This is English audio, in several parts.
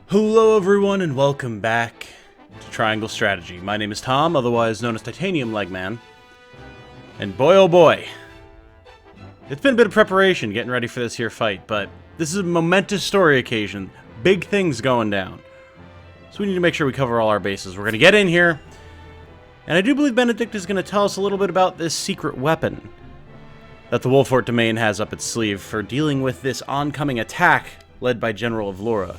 Hello everyone and welcome back to Triangle Strategy. My name is Tom, otherwise known as Titanium Legman. And boy oh boy, it's been a bit of preparation getting ready for this here fight, but this is a momentous story occasion. Big things going down. So we need to make sure we cover all our bases. We're going to get in here, and I do believe Benedict is going to tell us a little bit about this secret weapon that the Wolfort domain has up its sleeve for dealing with this oncoming attack led by General Avlora,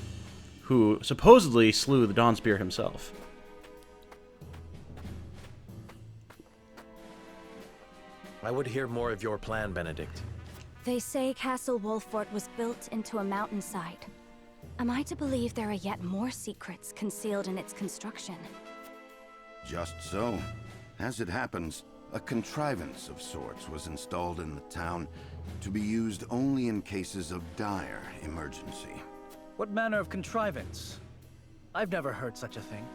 who supposedly slew the Dawnspear himself. I would hear more of your plan, Benedict. They say Castle Wolfort was built into a mountainside. Am I to believe there are yet more secrets concealed in its construction? Just so. As it happens, a contrivance of sorts was installed in the town to be used only in cases of dire emergency. What manner of contrivance? I've never heard such a thing.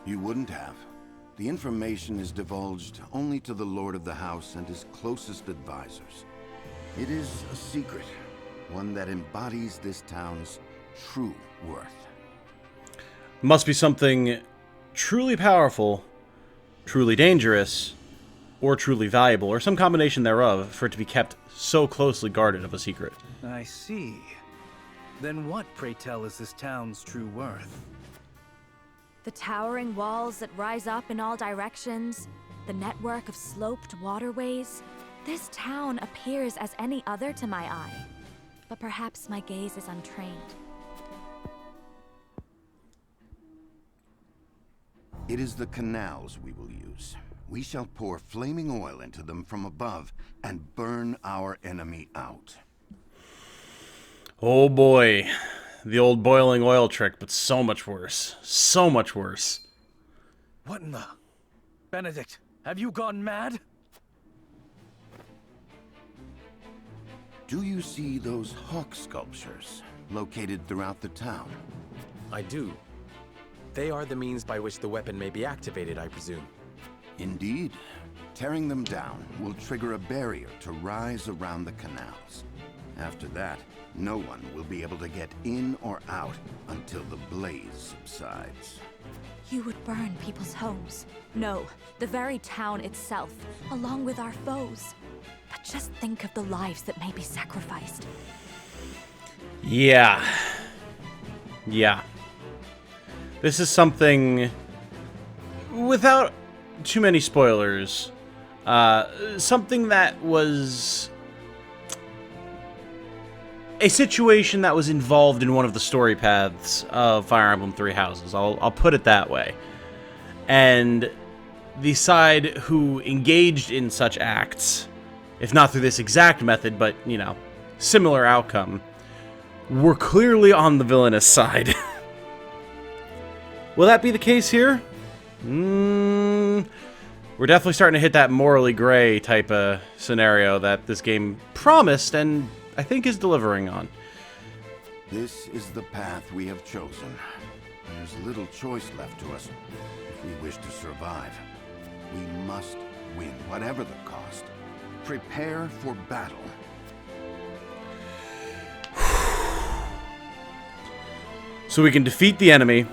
You wouldn't have. The information is divulged only to the Lord of the House and his closest advisors. It is a secret, one that embodies this town's true worth. Must be something truly powerful, truly dangerous, or truly valuable, or some combination thereof, for it to be kept so closely guarded of a secret. I see. Then what, pray tell, is this town's true worth? The towering walls that rise up in all directions, the network of sloped waterways. This town appears as any other to my eye, but perhaps my gaze is untrained. It is the canals we will use. We shall pour flaming oil into them from above and burn our enemy out. Oh boy, the old boiling oil trick, but so much worse. So much worse. What in the... Benedict, have you gone mad? Do you see those hawk sculptures located throughout the town? I do. They are the means by which the weapon may be activated, I presume. Indeed. Tearing them down will trigger a barrier to rise around the canals. After that, no one will be able to get in or out until the blaze subsides. You would burn people's homes. No, the very town itself, along with our foes. But just think of the lives that may be sacrificed. Yeah. This is something, without too many spoilers, something that was a situation that was involved in one of the story paths of Fire Emblem Three Houses. I'll put it that way. And the side who engaged in such acts, if not through this exact method, but, you know, similar outcome, were clearly on the villainous side. Will that be the case here? We're definitely starting to hit that morally gray type of scenario that this game promised and I think is delivering on. This is the path we have chosen. There's little choice left to us if we wish to survive. We must win, whatever the cost. Prepare for battle. So we can defeat the enemy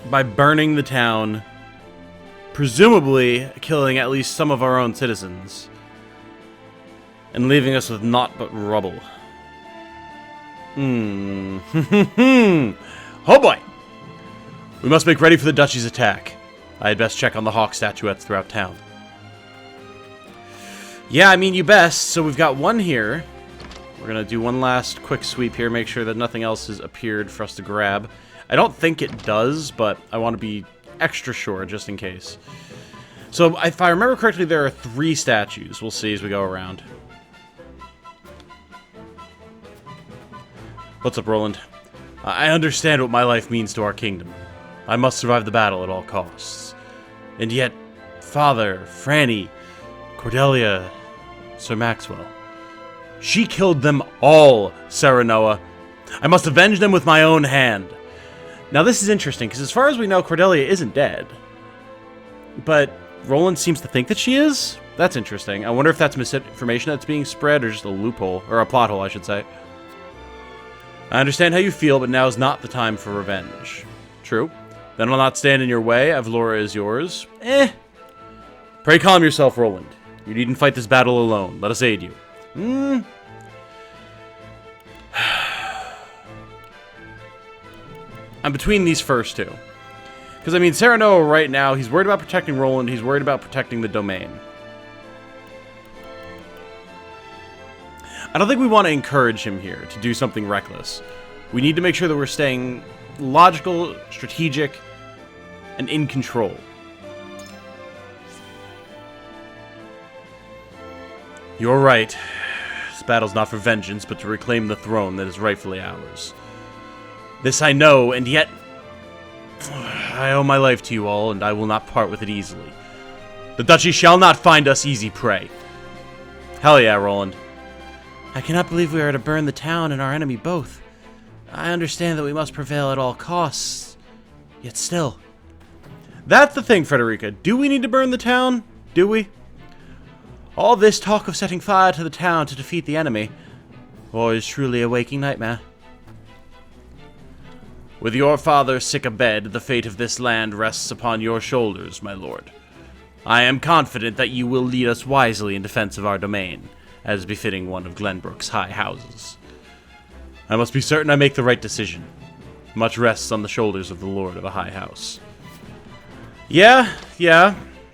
by burning the town, presumably killing at least some of our own citizens, and leaving us with naught but rubble. Oh boy! We must make ready for the Duchy's attack. I had best check on the hawk statuettes throughout town. Yeah, I mean, you best. So we've got one here. We're gonna do one last quick sweep here, make sure that nothing else has appeared for us to grab. I don't think it does, but I want to be extra sure, just in case. So, if I remember correctly, there are 3 statues. We'll see as we go around. What's up, Roland? I understand what my life means to our kingdom. I must survive the battle at all costs. And yet, Father, Franny, Cordelia, Sir Maxwell. She killed them all, Serenoa. I must avenge them with my own hand. Now, this is interesting, because as far as we know, Cordelia isn't dead. But Roland seems to think that she is? That's interesting. I wonder if that's misinformation that's being spread, or just a loophole, or a plot hole, I should say. I understand how you feel, but now is not the time for revenge. True. Then I'll not stand in your way. Avlora is yours. Pray calm yourself, Roland. You needn't fight this battle alone. Let us aid you. I'm between these first two. Because, I mean, Serenoa right now, he's worried about protecting Roland. He's worried about protecting the domain. I don't think we want to encourage him here to do something reckless. We need to make sure that we're staying logical, strategic, and in control. You're right. This battle's not for vengeance, but to reclaim the throne that is rightfully ours. This I know, and yet I owe my life to you all, and I will not part with it easily. The duchy shall not find us easy prey. Hell yeah, Roland. I cannot believe we are to burn the town and our enemy both. I understand that we must prevail at all costs, yet still. That's the thing, Frederica. Do we need to burn the town? Do we? All this talk of setting fire to the town to defeat the enemy. War is truly a waking nightmare. With your father sick abed, the fate of this land rests upon your shoulders, my lord. I am confident that you will lead us wisely in defense of our domain, as befitting one of Glenbrook's high houses. I must be certain I make the right decision. Much rests on the shoulders of the lord of a high house. Yeah.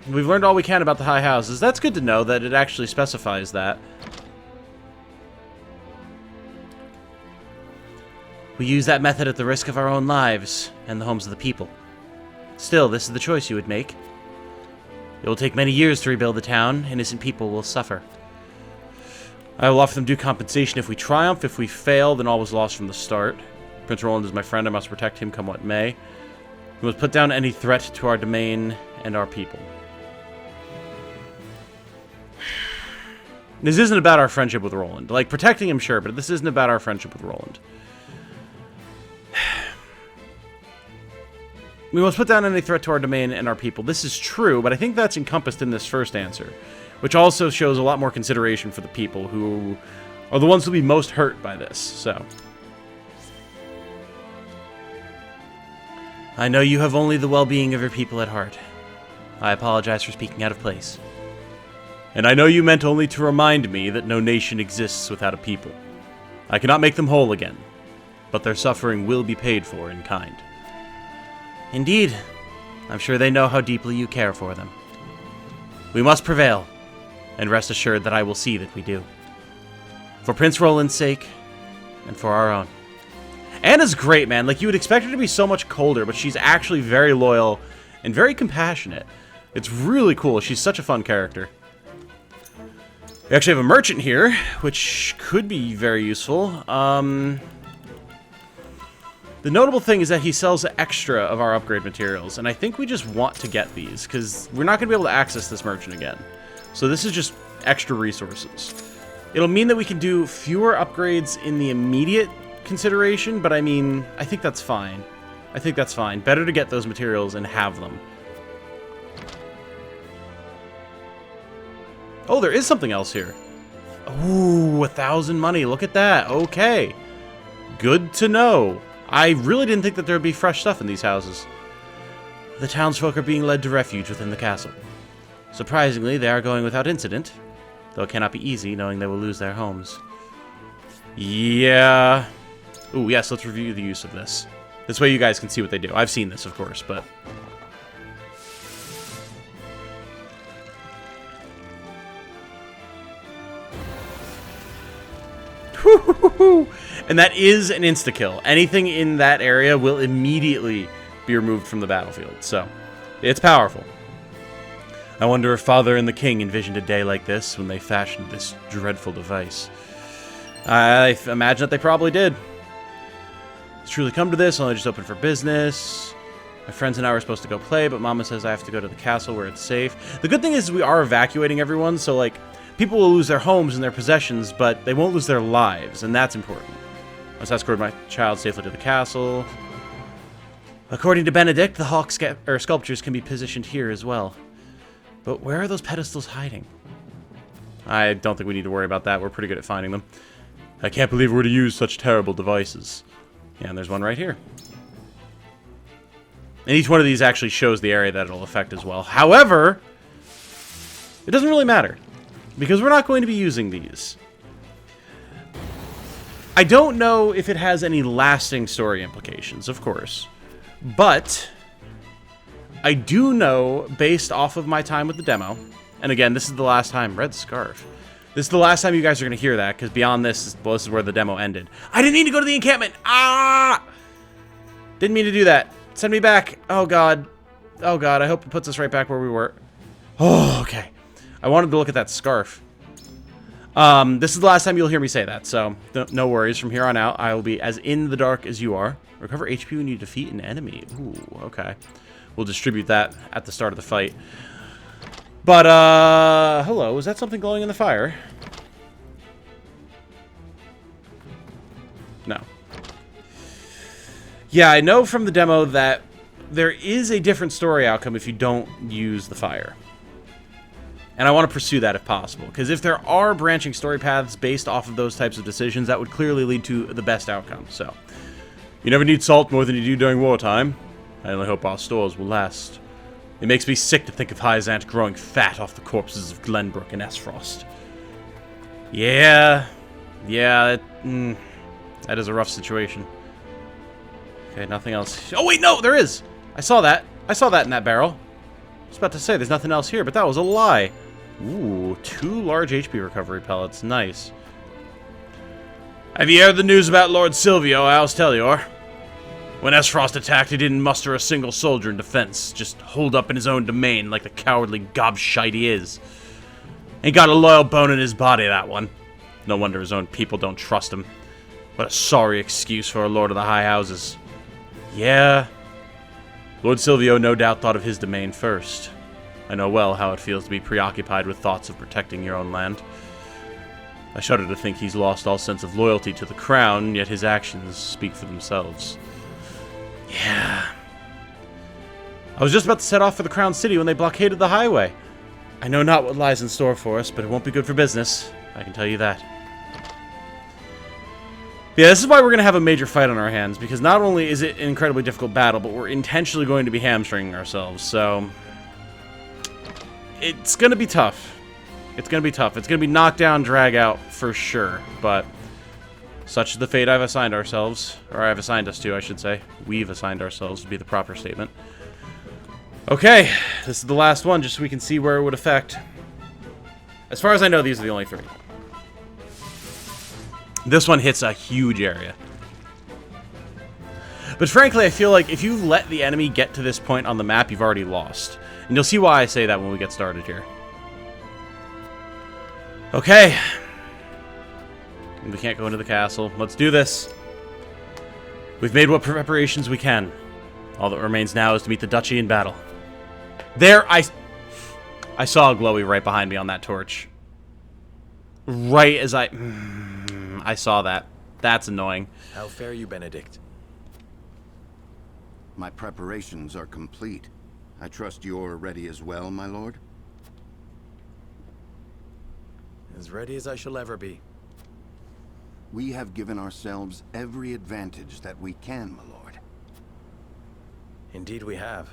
We've learned all we can about the high houses. That's good to know that it actually specifies that. We use that method at the risk of our own lives and the homes of the people. Still, this is the choice you would make. It will take many years to rebuild the town. Innocent people will suffer. I will offer them due compensation if we triumph. If we fail, then all was lost from the start. Prince Roland is my friend. I must protect him come what may. We must put down any threat to our domain and our people. This isn't about our friendship with Roland. Like, protecting him, sure, but this isn't about our friendship with Roland. We must put down any threat to our domain and our people. This is true, but I think that's encompassed in this first answer, which also shows a lot more consideration for the people who are the ones who will be most hurt by this, so. I know you have only the well-being of your people at heart. I apologize for speaking out of place. And I know you meant only to remind me that no nation exists without a people. I cannot make them whole again, but their suffering will be paid for in kind. Indeed, I'm sure they know how deeply you care for them. We must prevail, and rest assured that I will see that we do. For Prince Roland's sake, and for our own. Anna's great, man. Like, you would expect her to be so much colder, but she's actually very loyal and very compassionate. It's really cool. She's such a fun character. We actually have a merchant here, which could be very useful. The notable thing is that he sells extra of our upgrade materials, and I think we just want to get these, because we're not going to be able to access this merchant again. So this is just extra resources. It'll mean that we can do fewer upgrades in the immediate consideration, but I mean, I think that's fine. I think that's fine. Better to get those materials and have them. Oh, there is something else here. Ooh, 1,000 money. Look at that. Okay. Good to know. I really didn't think that there would be fresh stuff in these houses. The townsfolk are being led to refuge within the castle. Surprisingly, they are going without incident, though it cannot be easy knowing they will lose their homes. Yeah. Ooh, yes, let's review the use of this. This way you guys can see what they do. I've seen this, of course, but... And that is an insta-kill. Anything in that area will immediately be removed from the battlefield, so it's powerful. I wonder if Father and the King envisioned a day like this when they fashioned this dreadful device. I imagine that they probably did. It's truly come to this, only just open for business. My friends and I were supposed to go play, but Mama says I have to go to the castle where it's safe. The good thing is we are evacuating everyone, so, like, people will lose their homes and their possessions, but they won't lose their lives, and that's important. I must escort my child safely to the castle. According to Benedict, the hawk sculptures can be positioned here as well. But where are those pedestals hiding? I don't think we need to worry about that. We're pretty good at finding them. I can't believe we're to use such terrible devices. Yeah, and there's one right here. And each one of these actually shows the area that it'll affect as well. However, it doesn't really matter, because we're not going to be using these. I don't know if it has any lasting story implications, of course. But I do know, based off of my time with the demo, and again, this is the last time... Red Scarf. This is the last time you guys are going to hear that, because beyond this, well, this is where the demo ended. I didn't mean to go to the encampment! Ah! Didn't mean to do that. Send me back. Oh, God. Oh, God. I hope it puts us right back where we were. Oh, okay. I wanted to look at that scarf. This is the last time you'll hear me say that, so no worries. From here on out, I will be as in the dark as you are. Recover HP when you defeat an enemy. Ooh, okay. We'll distribute that at the start of the fight. But, hello. Is that something glowing in the fire? No. Yeah, I know from the demo that there is a different story outcome if you don't use the fire. And I want to pursue that if possible, because if there are branching story paths based off of those types of decisions, that would clearly lead to the best outcome. So, you never need salt more than you do during wartime. I only hope our stores will last. It makes me sick to think of Hyzant growing fat off the corpses of Glenbrook and Esfrost. Yeah, that is a rough situation. Okay, nothing else. Oh wait, no, there is! I saw that in that barrel. I was about to say, there's nothing else here, but that was a lie. Ooh, 2 large HP recovery pellets. Nice. Have you heard the news about Lord Silvio, House Tellior? When Esfrost attacked, he didn't muster a single soldier in defense. Just holed up in his own domain like the cowardly gobshite he is. Ain't got a loyal bone in his body, that one. No wonder his own people don't trust him. What a sorry excuse for a Lord of the High Houses. Yeah. Lord Silvio no doubt thought of his domain first. I know well how it feels to be preoccupied with thoughts of protecting your own land. I shudder to think he's lost all sense of loyalty to the crown, yet his actions speak for themselves. Yeah. I was just about to set off for the Crown City when they blockaded the highway. I know not what lies in store for us, but it won't be good for business. I can tell you that. Yeah, this is why we're going to have a major fight on our hands, because not only is it an incredibly difficult battle, but we're intentionally going to be hamstringing ourselves, so... It's going to be tough. It's going to be tough. It's going to be knockdown, drag out, for sure, but... Such is the fate I've assigned ourselves. Or I've assigned us to, I should say. We've assigned ourselves to be the proper statement. Okay, this is the last one, just so we can see where it would affect. As far as I know, these are the only 3. This one hits a huge area. But frankly, I feel like if you let the enemy get to this point on the map, you've already lost. And you'll see why I say that when we get started here. Okay. We can't go into the castle. Let's do this. We've made what preparations we can. All that remains now is to meet the Duchy in battle. There, I saw a glowy right behind me on that torch. Right as I saw that. That's annoying. How fare you, Benedict? My preparations are complete. I trust you're ready as well, my lord? As ready as I shall ever be. We have given ourselves every advantage that we can, my lord. Indeed we have.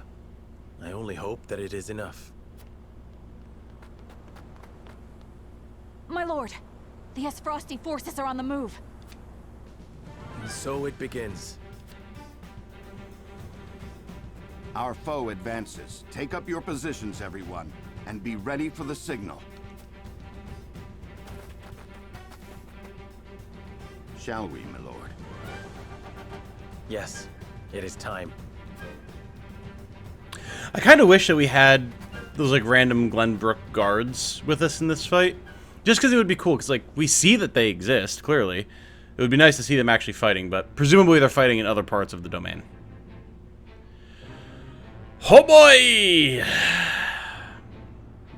I only hope that it is enough. My lord, the Esfrosti forces are on the move. So it begins. Our foe advances. Take up your positions, everyone, and be ready for the signal. Shall we, my lord? Yes, it is time. I kind of wish that we had those, like, random Glenbrook guards with us in this fight. Just because it would be cool, because, like, we see that they exist, clearly. It would be nice to see them actually fighting, but presumably they're fighting in other parts of the domain. Oh boy!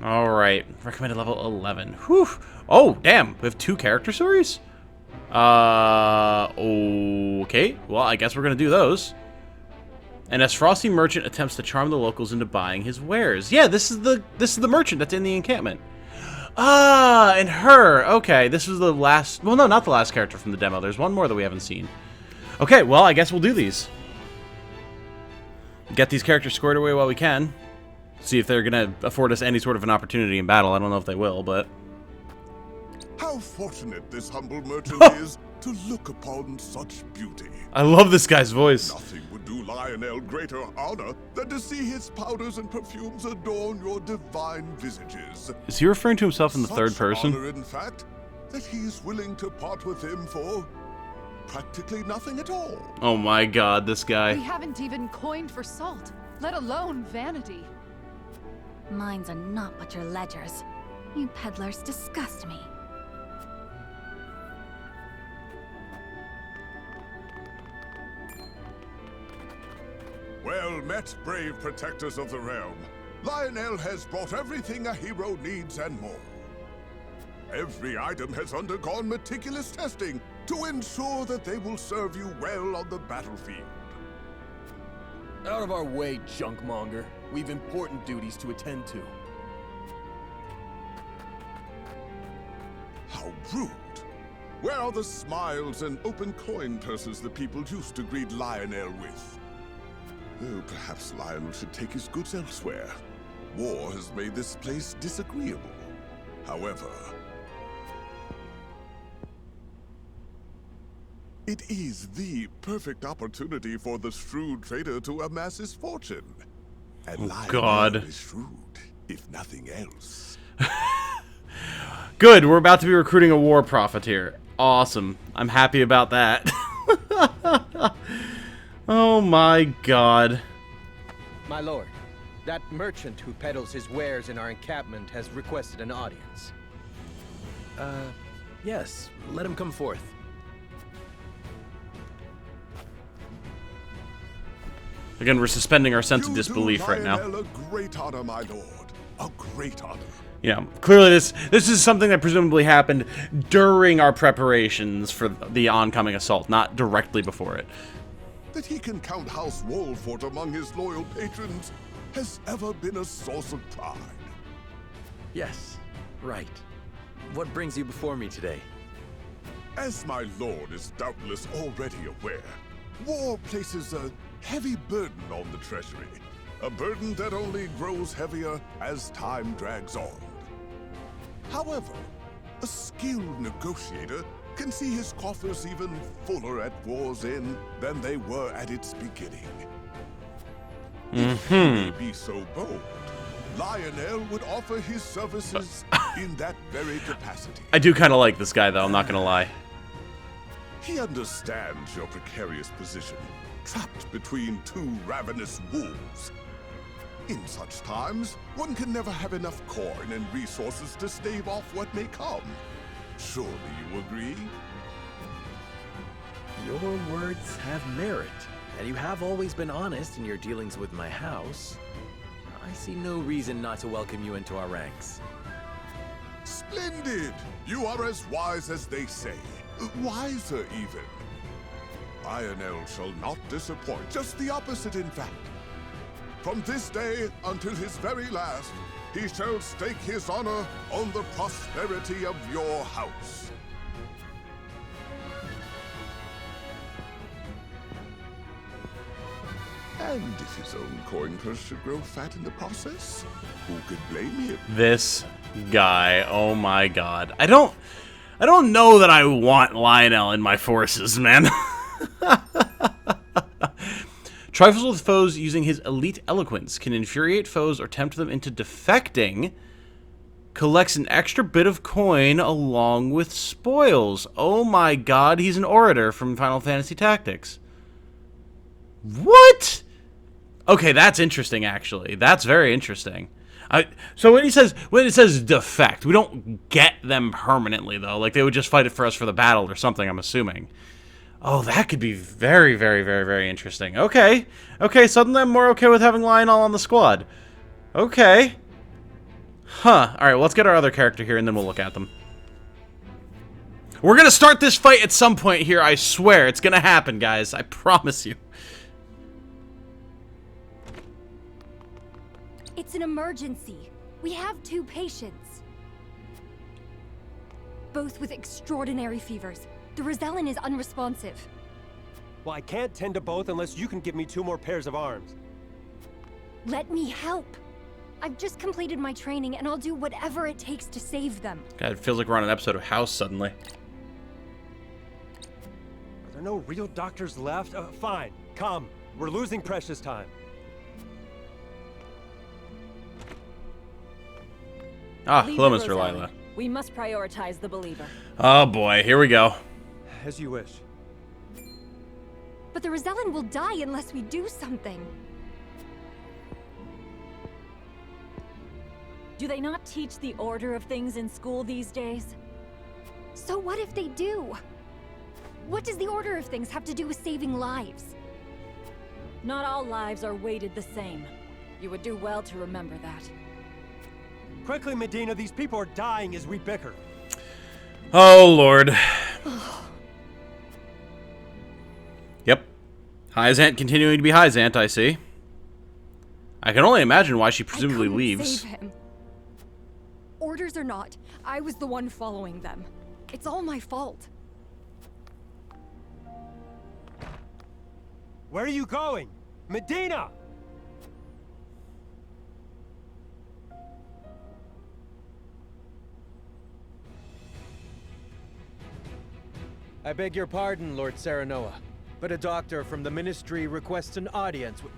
Alright, recommended level 11. Whew! Oh, damn, we have 2 character stories? Okay. Well, I guess we're gonna do those. And as Frosty Merchant attempts to charm the locals into buying his wares. Yeah, this is the merchant that's in the encampment. And her. Okay, this was the last... Well, no, not the last character from the demo. There's one more that we haven't seen. Okay, well, I guess we'll do these. Get these characters squared away while we can. See if they're going to afford us any sort of an opportunity in battle. I don't know if they will, but... How fortunate this humble merchant is to look upon such beauty. I love this guy's voice. Nothing would do Lionel greater honor than to see his powders and perfumes adorn your divine visages. Is he referring to himself in the third person? Honor, in fact, that he is willing to part with him for practically nothing at all. Oh my god, this guy. We haven't even coined for salt, let alone vanity. Mines are not but your ledgers. You peddlers disgust me. Well met, brave protectors of the realm. Lionel has brought everything a hero needs and more. Every item has undergone meticulous testing to ensure that they will serve you well on the battlefield. Out of our way, junkmonger. We've important duties to attend to. How rude. Where are the smiles and open coin purses the people used to greet Lionel with? Oh, perhaps Lionel should take his goods elsewhere. War has made this place disagreeable. However, it is the perfect opportunity for the shrewd trader to amass his fortune. And Lionel is shrewd, if nothing else. Good, we're about to be recruiting a war profiteer. Awesome. I'm happy about that. Oh my god. My lord, that merchant who peddles his wares in our encampment has requested an audience. Yes, let him come forth. Again, we're suspending our sense of disbelief right now. A great honor, my lord. A great honor. You know, clearly this is something that presumably happened during our preparations for the oncoming assault, not directly before it. That he can count House Wolfort among his loyal patrons has ever been a source of pride. Yes, right. What brings you before me today? As my lord is doubtless already aware, war places a heavy burden on the treasury. A burden that only grows heavier as time drags on. However, a skilled negotiator can see his coffers even fuller at war's end than they were at its beginning. If he may be so bold, Lionel would offer his services in that very capacity. I do kind of like this guy, though, I'm not going to lie. He understands your precarious position, trapped between two ravenous wolves. In such times, one can never have enough coin and resources to stave off what may come. Surely you agree? Your words have merit, and you have always been honest in your dealings with my house. I see no reason not to welcome you into our ranks. Splendid! You are as wise as they say. Wiser, even. Lionel shall not disappoint. Just the opposite, in fact. From this day until his very last, he shall stake his honor on the prosperity of your house. And if his own coin purse should grow fat in the process, who could blame him? This guy, oh my god. I don't know that I want Lionel in my forces, man. Trifles with foes using his elite eloquence, can infuriate foes or tempt them into defecting. Collects an extra bit of coin along with spoils. Oh my god, he's an orator from Final Fantasy Tactics. What? Okay, that's interesting, actually. That's very interesting. So when it says defect, we don't get them permanently, though. Like, they would just fight it for us for the battle or something, I'm assuming. Oh, that could be very, very, very, very interesting. Okay. Okay, suddenly I'm more okay with having Lionel on the squad. Okay. Huh. Alright, well, let's get our other character here, and then we'll look at them. We're gonna start this fight at some point here, I swear. It's gonna happen, guys. I promise you. It's an emergency. We have 2 patients. Both with extraordinary fevers. The Rosellan is unresponsive. Well, I can't tend to both unless you can give me 2 more pairs of arms. Let me help. I've just completed my training, and I'll do whatever it takes to save them. God, it feels like we're on an episode of House suddenly. Are there no real doctors left? Fine, come. We're losing precious time. Ah, Leave hello, the Mr. Roselle. Lila. We must prioritize the believer. Oh boy, here we go. As you wish. But the Rosellan will die unless we do something. Do they not teach the order of things in school these days? So what if they do? What does the order of things have to do with saving lives? Not all lives are weighted the same. You would do well to remember that. Quickly, Medina, these people are dying as we bicker. Oh, Lord. Yep. Hyzant continuing to be Hyzant, I see. I can only imagine why she presumably leaves. Save him. Orders or not, I was the one following them. It's all my fault. Where are you going? Medina! I beg your pardon, Lord Serenoa, but a doctor from the Ministry requests an audience with...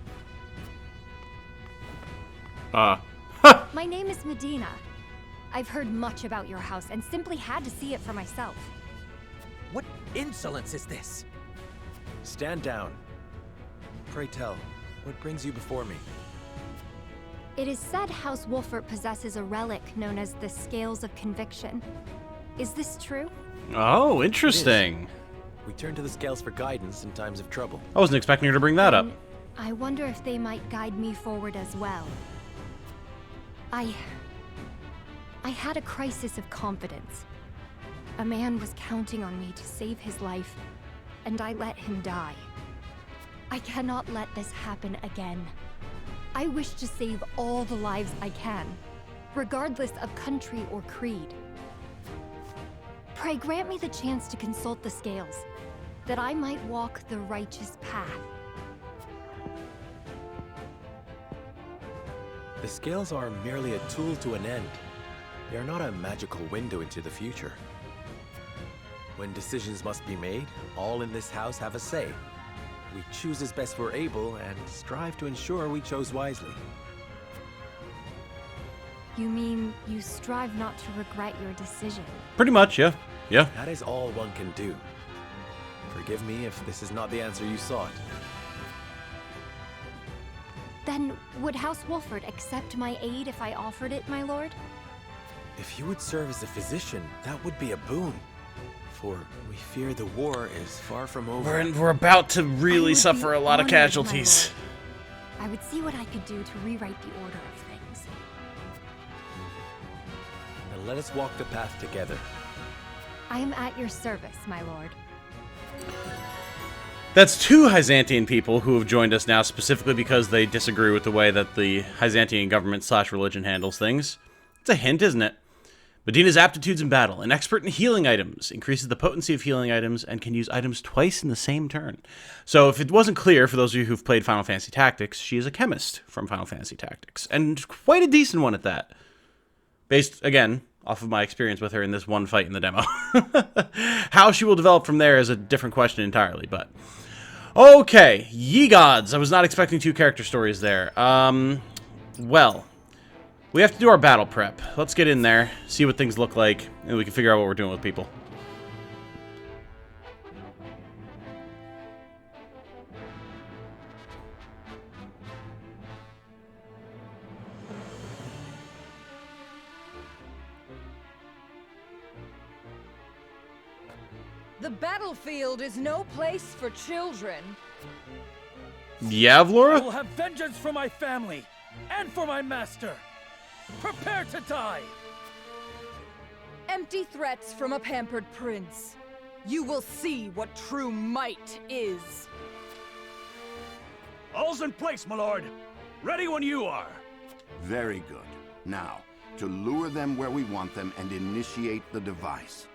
My name is Medina. I've heard much about your house and simply had to see it for myself. What insolence is this? Stand down. Pray tell, what brings you before me? It is said House Wolfert possesses a relic known as the Scales of Conviction. Is this true? Oh, interesting. We turn to the scales for guidance in times of trouble. I wasn't expecting her to bring that up. I wonder if they might guide me forward as well. I had a crisis of confidence. A man was counting on me to save his life, and I let him die. I cannot let this happen again. I wish to save all the lives I can, regardless of country or creed. Pray grant me the chance to consult the scales, that I might walk the righteous path. The scales are merely a tool to an end. They are not a magical window into the future. When decisions must be made, all in this house have a say. We choose as best we're able and strive to ensure we chose wisely. You mean you strive not to regret your decision? Pretty much, yeah. Yeah. That is all one can do. Forgive me if this is not the answer you sought. Then would House Wolfert accept my aid if I offered it, my lord? If you would serve as a physician, that would be a boon. For we fear the war is far from over. We're about to really suffer a lot of casualties. I would see what I could do to rewrite the order of things. And let us walk the path together. I am at your service, my lord. That's 2 Hyzantian people who have joined us now specifically because they disagree with the way that the Hyzantian government/religion handles things. It's a hint, isn't it? Medina's aptitudes in battle. An expert in healing items. Increases the potency of healing items and can use items twice in the same turn. So if it wasn't clear for those of you who've played Final Fantasy Tactics, she is a chemist from Final Fantasy Tactics. And quite a decent one at that. Based, again, off of my experience with her in this one fight in the demo. How she will develop from there is a different question entirely, but... Okay, ye gods. I was not expecting 2 character stories there. Well... We have to do our battle prep. Let's get in there, see what things look like, and we can figure out what we're doing with people. The battlefield is no place for children. Yeah, Vlora? I will have vengeance for my family and for my master. Prepare to die! Empty threats from a pampered prince. You will see what true might is. All's in place, my lord. Ready when you are. Very good. Now, to lure them where we want them and initiate the device.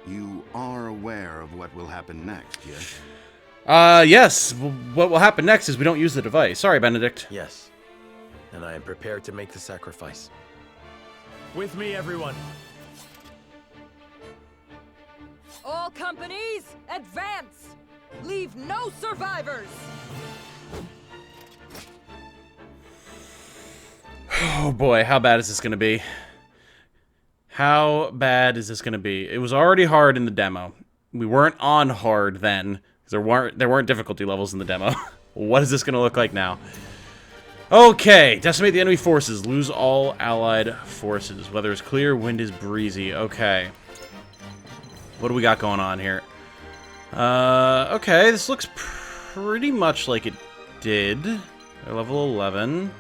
You are aware of what will happen next, yes? Yes. What will happen next is we don't use the device. Sorry, Benedict. Yes. And I am prepared to make the sacrifice. With me, everyone. All companies, advance! Leave no survivors! Oh boy, how bad is this going to be? How bad is this going to be? It was already hard in the demo. We weren't on hard then, because there weren't difficulty levels in the demo. What is this going to look like now? Okay, decimate the enemy forces. Lose all allied forces. Weather is clear, wind is breezy. Okay. What do we got going on here? Okay, this looks pretty much like it did. They're level 11.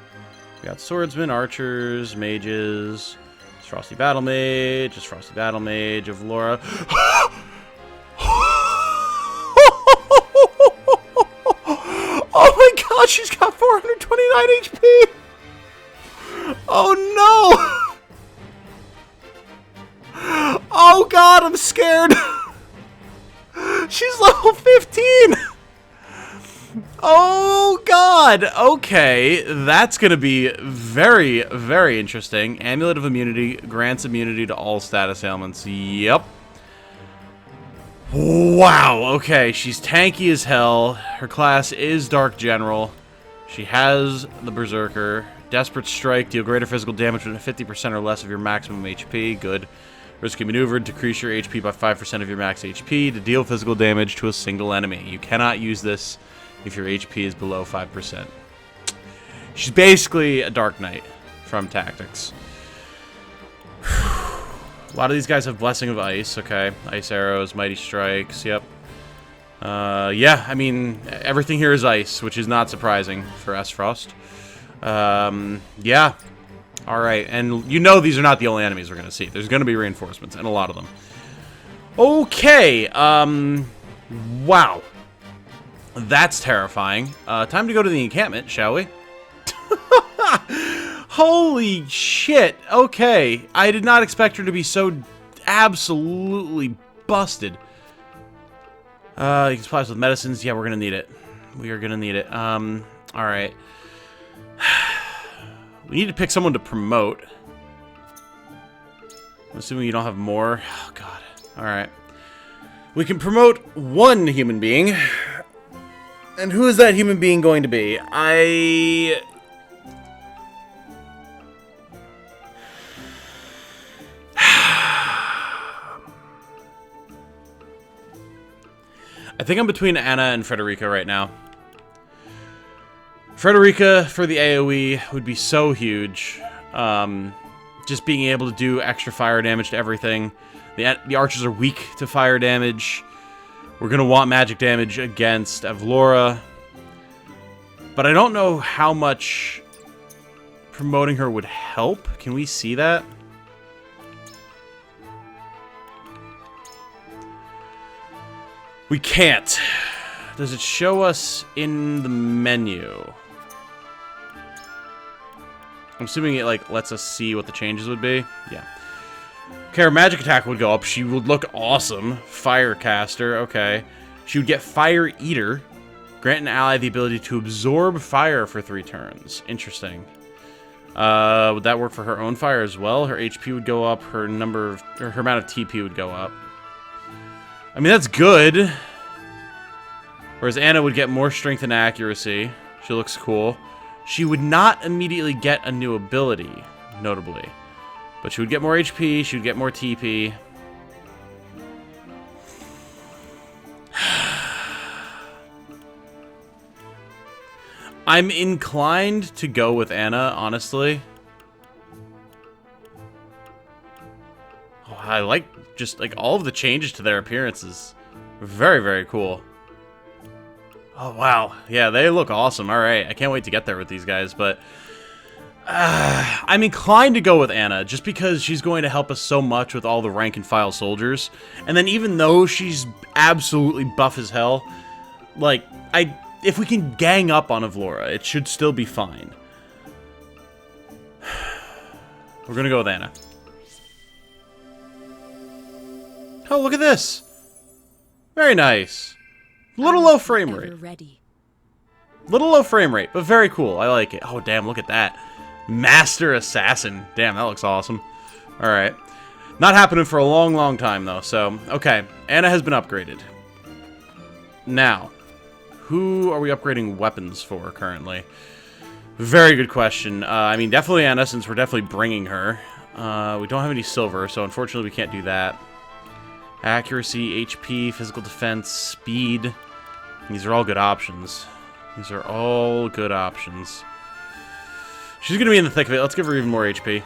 We got swordsmen, archers, mages. It's Frosty Battle Mage. It's Frosty Battle Mage of Laura. Oh my god, she's got 429 HP! Oh no! Oh god, I'm scared! She's level 15! Oh god! Okay, that's gonna be very, very interesting. Amulet of Immunity grants immunity to all status ailments. Yep. Wow, okay, she's tanky as hell. Her class is Dark General. She has the Berserker. Desperate Strike, deal greater physical damage with 50% or less of your maximum HP. Good. Risky Maneuver, decrease your HP by 5% of your max HP to deal physical damage to a single enemy. You cannot use this if your HP is below 5%. She's basically a Dark Knight from Tactics. A lot of these guys have Blessing of Ice, okay. Ice Arrows, Mighty Strikes, yep. Yeah, I mean, everything here is ice, which is not surprising for S-Frost. Yeah. Alright, and you know these are not the only enemies we're going to see. There's going to be reinforcements, and a lot of them. Okay, wow. That's terrifying. Time to go to the encampment, shall we? Holy shit, okay. I did not expect her to be so absolutely busted. You can supply us with medicines. Yeah, we're gonna need it. We are gonna need it. Alright. We need to pick someone to promote. I'm assuming you don't have more. Oh, God. Alright. We can promote one human being. And who is that human being going to be? I think I'm between Anna and Frederica right now. Frederica for the AoE would be so huge. Just being able to do extra fire damage to everything. The archers are weak to fire damage. We're going to want magic damage against Avlora. But I don't know how much promoting her would help. Can we see that? We can't. Does it show us in the menu? I'm assuming it, like, lets us see what the changes would be. Yeah. Okay, her magic attack would go up. She would look awesome. Firecaster, okay. She would get Fire Eater. Grant an ally the ability to absorb fire for 3 turns. Interesting. Would that work for her own fire as well? Her HP would go up. Her amount of TP would go up. I mean, that's good. Whereas Anna would get more strength and accuracy. She looks cool. She would not immediately get a new ability, notably. But she would get more HP, she would get more TP. I'm inclined to go with Anna, honestly. Oh, I like just like all of the changes to their appearances. Very, very cool. Oh, wow. Yeah, they look awesome. All right. I can't wait to get there with these guys, but I'm inclined to go with Anna just because she's going to help us so much with all the rank and file soldiers. And then even though she's absolutely buff as hell, like, if we can gang up on Avlora, it should still be fine. We're going to go with Anna. Oh, look at this. Very nice. Little low frame rate. Little low frame rate, but very cool. I like it. Oh, damn, look at that. Master Assassin. Damn, that looks awesome. Alright. Not happening for a long, long time, though. So, okay. Anna has been upgraded. Now, who are we upgrading weapons for currently? Very good question. I mean, definitely Anna, since we're definitely bringing her. We don't have any silver, so unfortunately we can't do that. Accuracy, HP, physical defense, speed. These are all good options. These are all good options. She's going to be in the thick of it. Let's give her even more HP.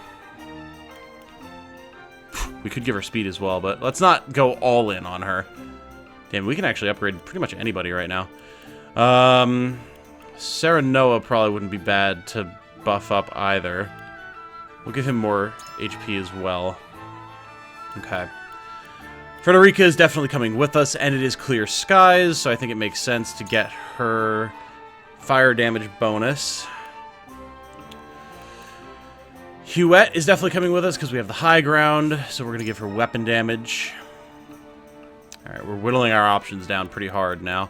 We could give her speed as well, but let's not go all in on her. Damn, we can actually upgrade pretty much anybody right now. Sarah Noah probably wouldn't be bad to buff up either. We'll give him more HP as well. Okay. Frederica is definitely coming with us, and it is clear skies, so I think it makes sense to get her fire damage bonus. Huette is definitely coming with us because we have the high ground, so we're going to give her weapon damage. Alright, we're whittling our options down pretty hard now.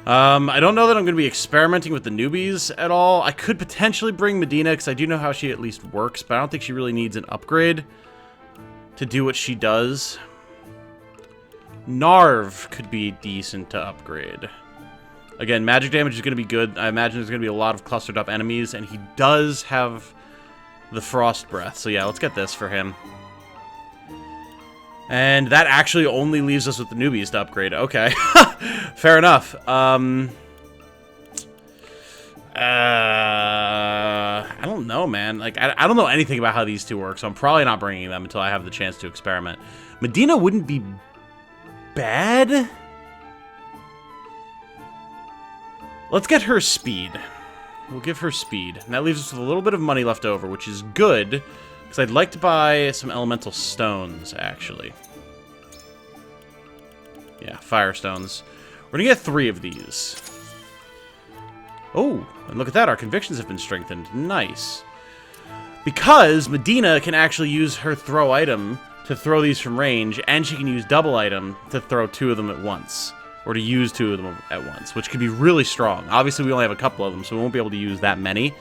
I don't know that I'm going to be experimenting with the newbies at all. I could potentially bring Medina, because I do know how she at least works, but I don't think she really needs an upgrade to do what she does. Narv could be decent to upgrade. Again, magic damage is going to be good. I imagine there's going to be a lot of clustered up enemies, and he does have the frost breath. So yeah, let's get this for him. And that actually only leaves us with the newbies to upgrade. Okay. Fair enough. I don't know, man. Like, I don't know anything about how these two work, so I'm probably not bringing them until I have the chance to experiment. Medina wouldn't be bad. Let's get her speed. We'll give her speed. And that leaves us with a little bit of money left over, which is good. Because I'd like to buy some elemental stones, actually. Yeah, fire stones. We're going to get 3 of these. Oh, and look at that. Our convictions have been strengthened. Nice. Because Medina can actually use her throw item to throw these from range, and she can use double item to throw 2 of them at once. Or to use 2 of them at once, which could be really strong. Obviously, we only have a couple of them, so we won't be able to use that many.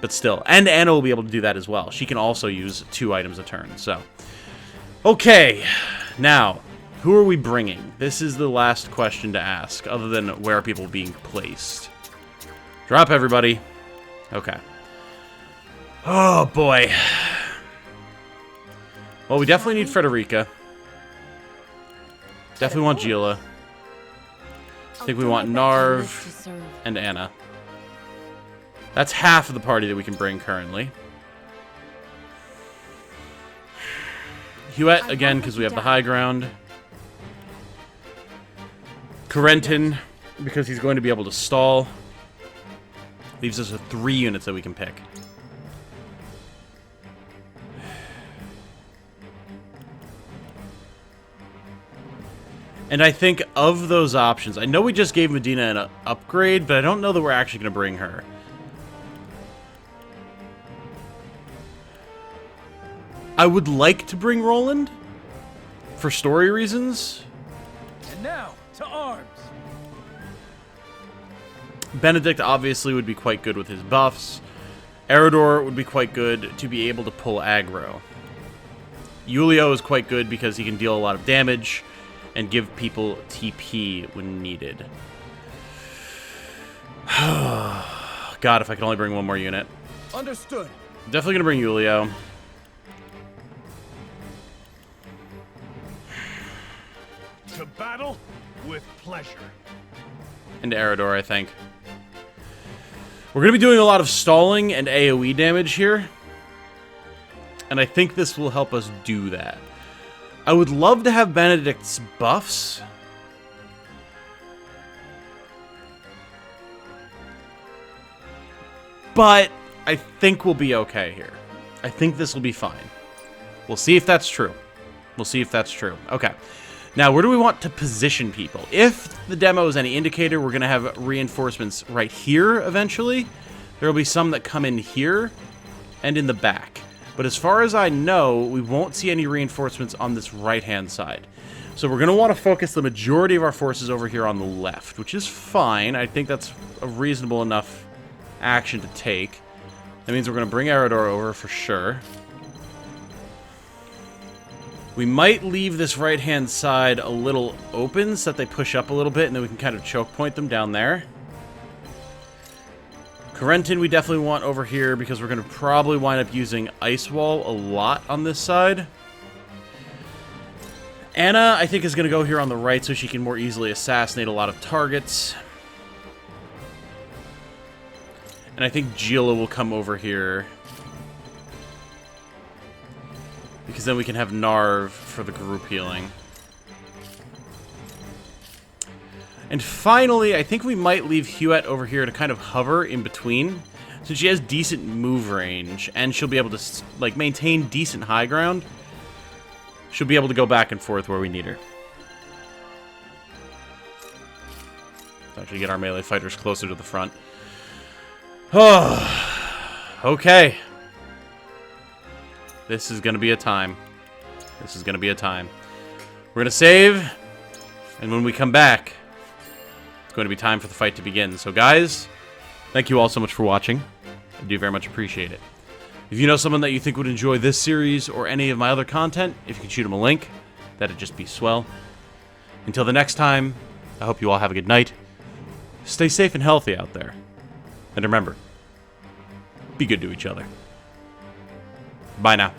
But still. And Anna will be able to do that as well. She can also use 2 items a turn, so. Okay. Now, who are we bringing? This is the last question to ask, other than where are people being placed. Drop everybody. Okay. Oh, boy. Well, we definitely need Frederica. Definitely want Gila. I think we want Narv and Anna. That's half of the party that we can bring currently. Huette, again, because we have the high ground. Corentin, because he's going to be able to stall. Leaves us with 3 units that we can pick. And I think of those options, I know we just gave Medina an upgrade, but I don't know that we're actually going to bring her. I would like to bring Roland for story reasons. And now, to arms. Benedict obviously would be quite good with his buffs. Eridor would be quite good to be able to pull aggro. Julio is quite good because he can deal a lot of damage and give people TP when needed. God, if I could only bring 1 more unit. Understood. Definitely gonna bring Julio. To battle with pleasure. And Eridor, I think. We're gonna be doing a lot of stalling and AoE damage here. And I think this will help us do that. I would love to have Benedict's buffs. But I think we'll be okay here. I think this will be fine. We'll see if that's true. We'll see if that's true. Okay. Now, where do we want to position people? If the demo is any indicator, we're going to have reinforcements right here eventually. There will be some that come in here and in the back. But as far as I know, we won't see any reinforcements on this right-hand side. So we're going to want to focus the majority of our forces over here on the left, which is fine. I think that's a reasonable enough action to take. That means we're going to bring Arador over for sure. We might leave this right-hand side a little open so that they push up a little bit, and then we can kind of choke point them down there. Corentin we definitely want over here because we're going to probably wind up using Ice Wall a lot on this side. Anna, I think, is going to go here on the right so she can more easily assassinate a lot of targets. And I think Gila will come over here, because then we can have Narv for the group healing. And finally, I think we might leave Huette over here to kind of hover in between, since she has decent move range, and she'll be able to, like, maintain decent high ground. She'll be able to go back and forth where we need her. Let's actually get our melee fighters closer to the front. Oh, okay. This is going to be a time. This is going to be a time. We're going to save, and when we come back, it's going to be time for the fight to begin. So guys, thank you all so much for watching. I do very much appreciate it. If you know someone that you think would enjoy this series or any of my other content, if you could shoot them a link, that'd just be swell. Until the next time, I hope you all have a good night. Stay safe and healthy out there. And remember, be good to each other. Bye now.